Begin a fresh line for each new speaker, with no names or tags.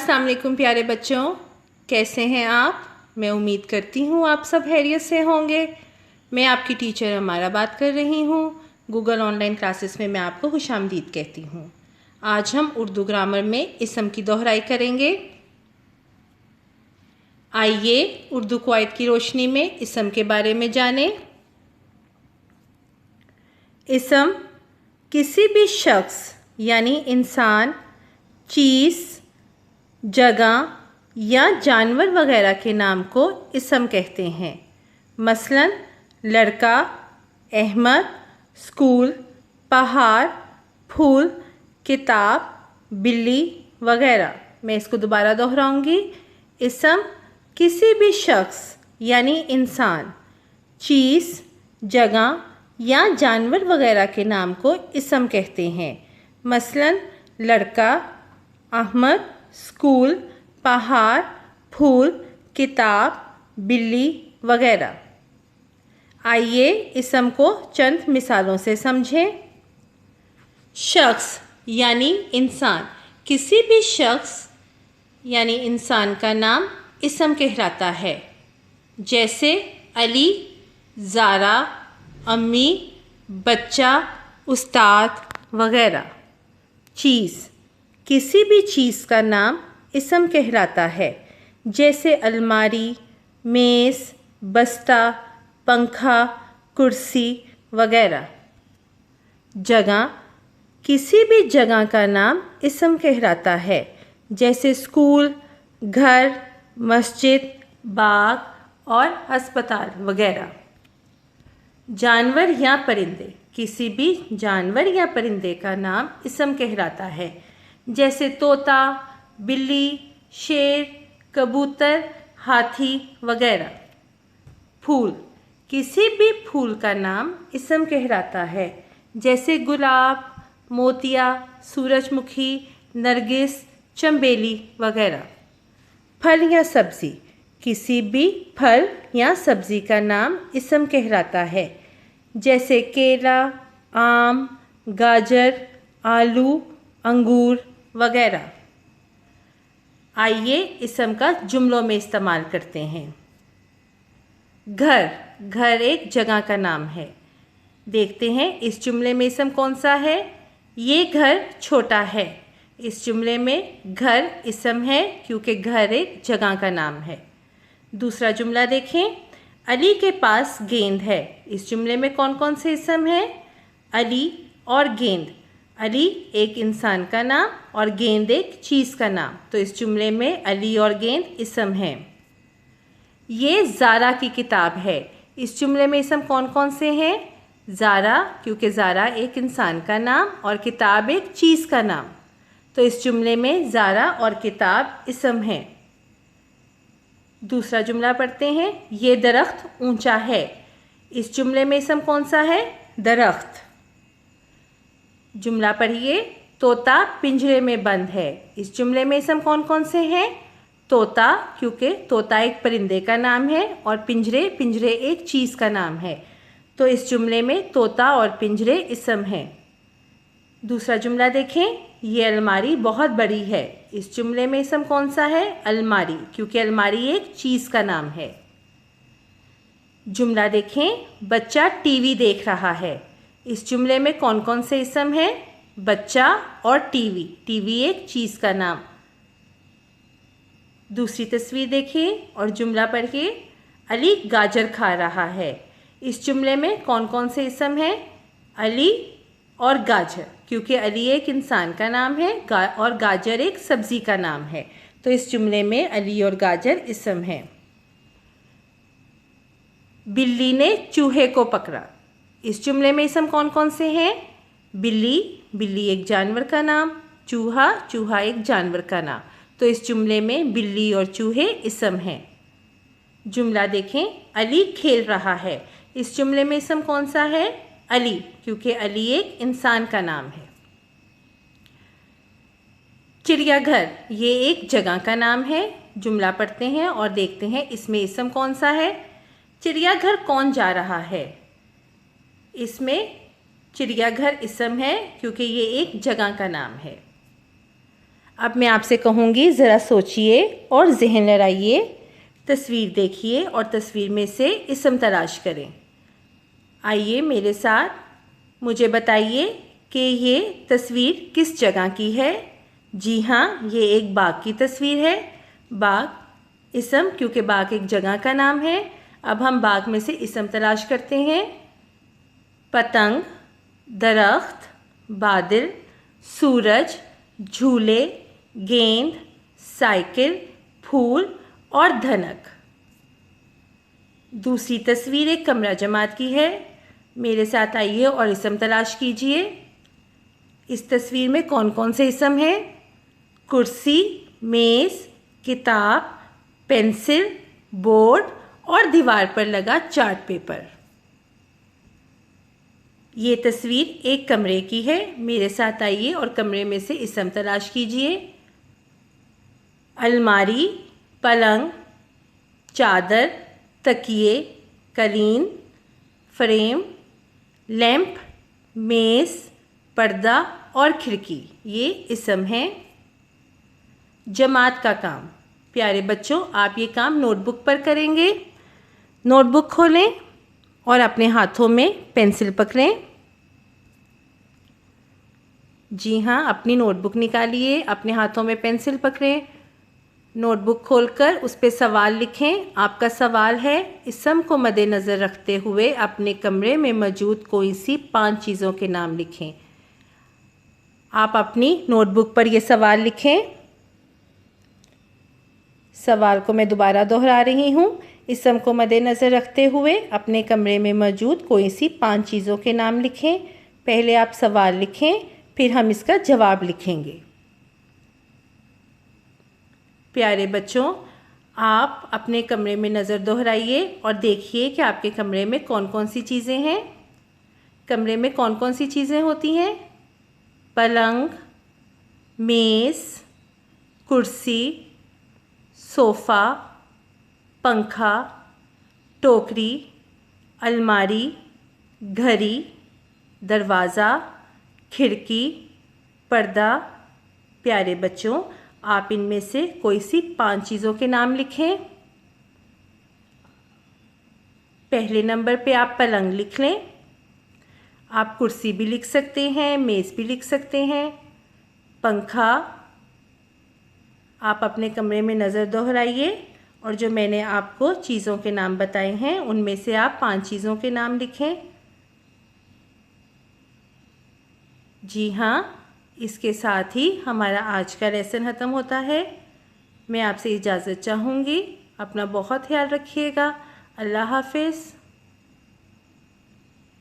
अस्सलाम वालेकुम प्यारे बच्चों, कैसे हैं आप। मैं उम्मीद करती हूँ आप सब खैरियत से होंगे। मैं आपकी टीचर अमारा बात कर रही हूँ। गूगल ऑनलाइन क्लासेस में मैं आपको खुशामदीद कहती हूँ। आज हम उर्दू ग्रामर में इसम की दोहराई करेंगे। आइए उर्दू क़वाइद की रोशनी में इसम के बारे में जानें। इसम किसी भी शख्स यानी इंसान, चीज़, जगह या जानवर वगैरह के नाम को इसम कहते हैं। मसलन लड़का, अहमद, स्कूल, पहाड़, फूल, किताब, बिल्ली वगैरह। मैं इसको दोबारा दोहराऊंगी। इसम किसी भी शख्स यानी इंसान, चीज़, जगह या जानवर वगैरह के नाम को इसम कहते हैं। मसलन लड़का, अहमद, स्कूल, पहाड़, फूल, किताब, बिल्ली वगैरह। आइए इसम को चंद मिसालों से समझें। शख्स यानी इंसान, किसी भी शख्स यानी इंसान का नाम इसम कहलाता है। जैसे अली, ज़ारा, अम्मी, बच्चा, उस्ताद वगैरह। चीज़, किसी भी चीज़ का नाम इसम कहलाता है। जैसे अलमारी, मेज़, बस्ता, पंखा, कुर्सी वगैरह। जगह, किसी भी जगह का नाम इसम कहलाता है। जैसे स्कूल, घर, मस्जिद, बाग और अस्पताल वगैरह। जानवर या परिंदे, किसी भी जानवर या परिंदे का नाम इसम कहलाता है। जैसे तोता, बिल्ली, शेर, कबूतर, हाथी वगैरह। फूल, किसी भी फूल का नाम इसम कहलाता है। जैसे गुलाब, मोतिया, सूरजमुखी, नरगिस, चंबेली वगैरह। फल या सब्ज़ी, किसी भी फल या सब्ज़ी का नाम इसम कहलाता है। जैसे केला, आम, गाजर, आलू, अंगूर वगैरह। आइए इसम का जुमलों में इस्तेमाल करते हैं। घर, घर एक जगह का नाम है। देखते हैं इस जुमले में इसम कौन सा है। ये घर छोटा है। इस जुमले में घर इसम है क्योंकि घर एक जगह का नाम है। दूसरा जुमला देखें। अली के पास गेंद है। इस जुमले में कौन कौन से इसम हैं? अली और गेंद। अली एक इंसान का नाम और गेंद एक चीज़ का नाम। तो इस जुमले में अली और गेंद इसम हैं। ये ज़ारा की किताब है। इस जुमले में इसम कौन कौन से हैं? ज़ारा, क्योंकि ज़ारा एक इंसान का नाम और किताब एक चीज़ का नाम। तो इस जुमले में ज़ारा और किताब इसम हैं। दूसरा जुमला पढ़ते हैं। ये दरख्त ऊंचा है। इस जुमले में इसम कौन सा है? दरख्त। जुमला पढ़िए। तोता पिंजरे में बंद है। इस जुमले में इसम कौन कौन से हैं? तोता, क्योंकि तोता एक परिंदे का नाम है और पिंजरे, पिंजरे एक चीज़ का नाम है। तो इस जुमले में तोता और पिंजरे इसम हैं। दूसरा जुमला देखें। ये अलमारी बहुत बड़ी है। इस जुमले में इसम कौन सा है? अलमारी, क्योंकि अलमारी एक चीज़ का नाम है। जुमला देखें। बच्चा टीवी देख रहा है। इस जुमले में कौन कौन से इसम हैं? बच्चा और टीवी, टीवी एक चीज़ का नाम। दूसरी तस्वीर देखिए और जुमला पढ़िए। अली गाजर खा रहा है। इस जुमले में कौन कौन से इसम हैं? अली और गाजर, क्योंकि अली एक इंसान का नाम है और गाजर एक सब्ज़ी का नाम है। तो इस जुमले में अली और गाजर इसम हैं। बिल्ली ने चूहे को पकड़ा। इस जुमले में इसम कौन कौन से हैं? बिल्ली, बिल्ली एक जानवर का नाम, चूहा, चूहा एक जानवर का नाम। तो इस जुमले में बिल्ली और चूहे इसम हैं। जुमला देखें। अली खेल रहा है। इस जुमले में इसम कौन सा है? अली, क्योंकि अली एक इंसान का नाम है। चिड़ियाघर, ये एक जगह का नाम है। जुमला पढ़ते हैं और देखते हैं इसमें इसम कौन सा है। चिड़ियाघर कौन जा रहा है? इसमें चिड़ियाघर इसम है क्योंकि ये एक जगह का नाम है। अब मैं आपसे कहूँगी ज़रा सोचिए और ज़हन लड़ाइए, तस्वीर देखिए और तस्वीर में से इस्म तलाश करें। आइए मेरे साथ, मुझे बताइए कि ये तस्वीर किस जगह की है। जी हाँ, ये एक बाग की तस्वीर है। बाग इस्म, क्योंकि बाग एक जगह का नाम है। अब हम बाग में से इस्म तलाश करते हैं। पतंग, दरख्त, बादल, सूरज, झूले, गेंद, साइकिल, फूल और धनक। दूसरी तस्वीर एक कमरा जमात की है। मेरे साथ आइए और इस्म तलाश कीजिए। इस तस्वीर में कौन कौन से इस्म हैं? कुर्सी, मेज़, किताब, पेंसिल, बोर्ड और दीवार पर लगा चार्ट पेपर। ये तस्वीर एक कमरे की है। मेरे साथ आइए और कमरे में से इस्म तलाश कीजिए। अलमारी, पलंग, चादर, तकिए, कलीन, फ्रेम, लैंप, मेज़, पर्दा और खिड़की, ये इस्म हैं। जमात का काम। प्यारे बच्चों, आप ये काम नोटबुक पर करेंगे। नोटबुक खोलें और अपने हाथों में पेंसिल पकड़ें। जी हाँ, अपनी नोटबुक निकालिए, अपने हाथों में पेंसिल पकड़ें। नोटबुक खोलकर उस पर सवाल लिखें। आपका सवाल है, इस्म को मद्देनज़र रखते हुए अपने कमरे में मौजूद कोई सी 5 चीज़ों के नाम लिखें। आप अपनी नोटबुक पर ये सवाल लिखें। सवाल को मैं दोबारा दोहरा रही हूँ। इस्म को मद्देनज़र रखते हुए अपने कमरे में मौजूद कोई सी 5 चीज़ों के नाम लिखें। पहले आप सवाल लिखें, फिर हम इसका जवाब लिखेंगे। प्यारे बच्चों, आप अपने कमरे में नज़र दोहराइए और देखिए कि आपके कमरे में कौन कौन सी चीज़ें हैं। कमरे में कौन कौन सी चीज़ें होती हैं? पलंग, मेज़, कुर्सी, सोफ़ा, पंखा, टोकरी, अलमारी, घड़ी, दरवाज़ा, खिड़की, पर्दा। प्यारे बच्चों, आप इनमें से कोई सी 5 चीज़ों के नाम लिखें। पहले नंबर पे आप पलंग लिख लें। आप कुर्सी भी लिख सकते हैं, मेज़ भी लिख सकते हैं। पंखा, आप अपने कमरे में नज़र दोहराइए और जो मैंने आपको चीज़ों के नाम बताए हैं उनमें से आप 5 चीज़ों के नाम लिखें। जी हाँ, इसके साथ ही हमारा आज का लेसन ख़त्म होता है। मैं आपसे इजाज़त चाहूँगी। अपना बहुत ख्याल रखिएगा। अल्लाह हाफ़िज़।